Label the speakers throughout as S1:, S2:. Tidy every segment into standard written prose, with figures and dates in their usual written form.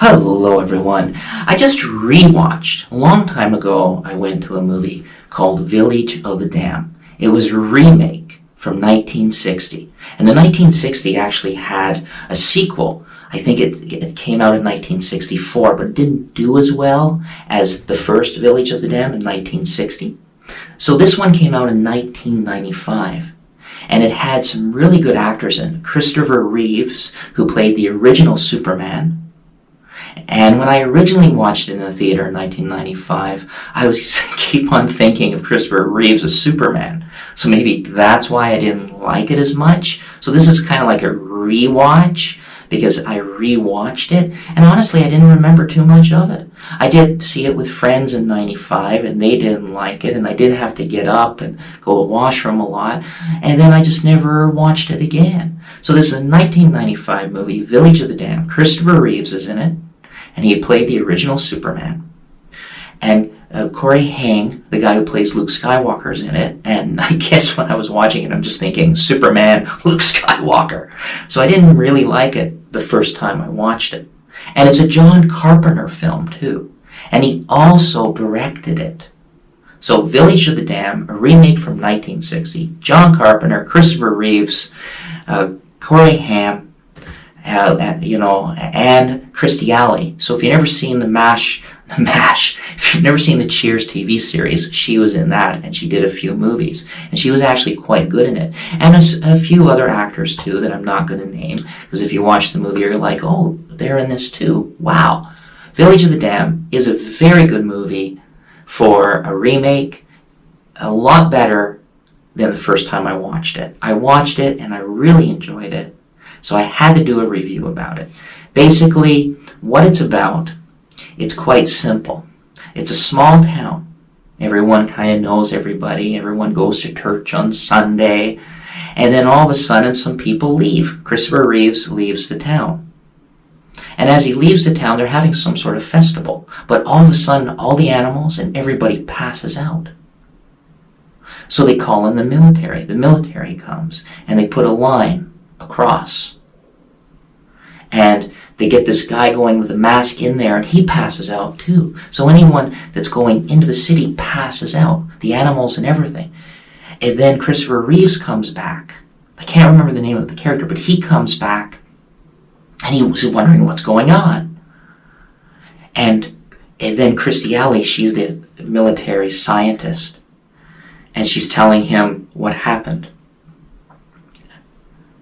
S1: Hello everyone. I just rewatched. A long time ago, I went to a movie called Village of the Dam. It was a remake from 1960. And the 1960 actually had a sequel. I think it came out in 1964, but it didn't do as well as the first Village of the Dam in 1960. So this one came out in 1995. And it had some really good actors in it. Christopher Reeves, who played the original Superman. And when I originally watched it in the theater in 1995, I was keep on thinking of Christopher Reeves as Superman. So maybe that's why I didn't like it as much. So this is kind of like a rewatch because I rewatched it. And honestly, I didn't remember too much of it. I did see it with friends in 95 and they didn't like it. And I did have to get up and go to the washroom a lot. And then I just never watched it again. So this is a 1995 movie, Village of the Dam. Christopher Reeves is in it. And he played the original Superman. And Corey Haim, the guy who plays Luke Skywalker, is in it. And I guess when I was watching it, I'm just thinking, Superman, Luke Skywalker. So I didn't really like it the first time I watched it. And it's a John Carpenter film, too. And he also directed it. So Village of the Dam, a remake from 1960. John Carpenter, Christopher Reeves, Corey Haim, and Kirstie Alley. So if you've never seen if you've never seen the Cheers TV series, she was in that, and she did a few movies, and she was actually quite good in it. And a few other actors too that I'm not going to name, because if you watch the movie, you're like, oh, they're in this too. Wow. Village of the Dam is a very good movie for a remake, a lot better than the first time I watched it. I watched it and I really enjoyed it. So I had to do a review about it. Basically, what it's about, it's quite simple. It's a small town. Everyone kind of knows everybody. Everyone goes to church on Sunday. And then all of a sudden, some people leave. Christopher Reeves leaves the town. And as he leaves the town, they're having some sort of festival. But all of a sudden, all the animals and everybody passes out. So they call in the military. The military comes, and they put a line across. And they get this guy going with a mask in there, and he passes out too. So anyone that's going into the city passes out, the animals and everything. And then Christopher Reeves comes back. I can't remember the name of the character, but he comes back, and he was wondering what's going on. And then Kirstie Alley, she's the military scientist, and she's telling him what happened.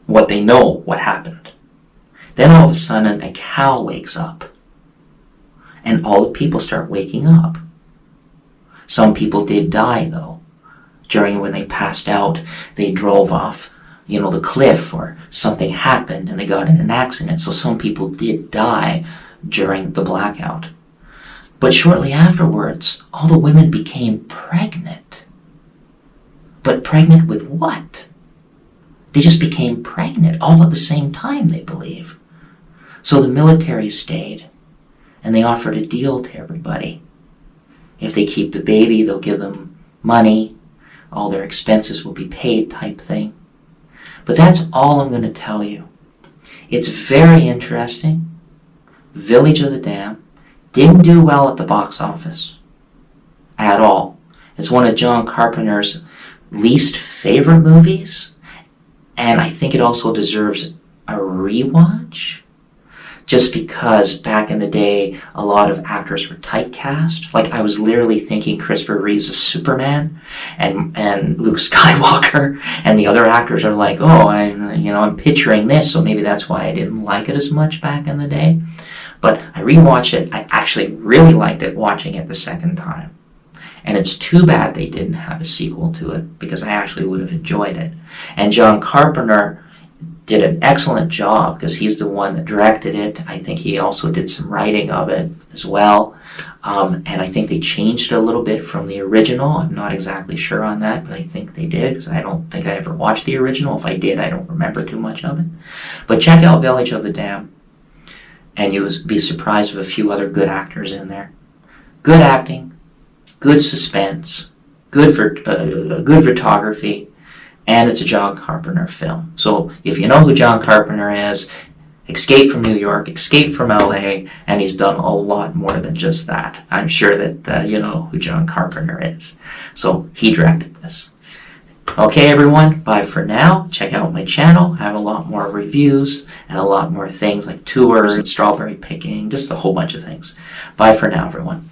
S1: What they know what happened. Then all of a sudden a cow wakes up. And all the people start waking up. Some people did die though. During when they passed out, they drove off, the cliff, or something happened and they got in an accident. So some people did die during the blackout. But shortly afterwards, all the women became pregnant. But pregnant with what? They just became pregnant all at the same time, they believe. So the military stayed, and they offered a deal to everybody. If they keep the baby, they'll give them money, all their expenses will be paid type thing. But that's all I'm going to tell you. It's very interesting. Village of the Dam didn't do well at the box office at all. It's one of John Carpenter's least favorite movies. And I think it also deserves a rewatch, just because back in the day, a lot of actors were typecast. Like, I was literally thinking Christopher Reeves was Superman, and Luke Skywalker, and the other actors are like, oh, I'm picturing this, so maybe that's why I didn't like it as much back in the day. But I rewatched it. I actually really liked it watching it the second time. And it's too bad they didn't have a sequel to it, because I actually would have enjoyed it. And John Carpenter did an excellent job, because he's the one that directed it. I think he also did some writing of it as well. And I think they changed it a little bit from the original. I'm not exactly sure on that, but I think they did, because I don't think I ever watched the original. If I did, I don't remember too much of it. But check out Village of the Dam, and you'll be surprised with a few other good actors in there. Good acting. Good suspense, good photography, and it's a John Carpenter film. So if you know who John Carpenter is, Escape from New York, Escape from LA, and he's done a lot more than just that. I'm sure that you know who John Carpenter is. So he directed this. Okay, everyone, bye for now. Check out my channel. I have a lot more reviews and a lot more things like tours and strawberry picking, just a whole bunch of things. Bye for now, everyone.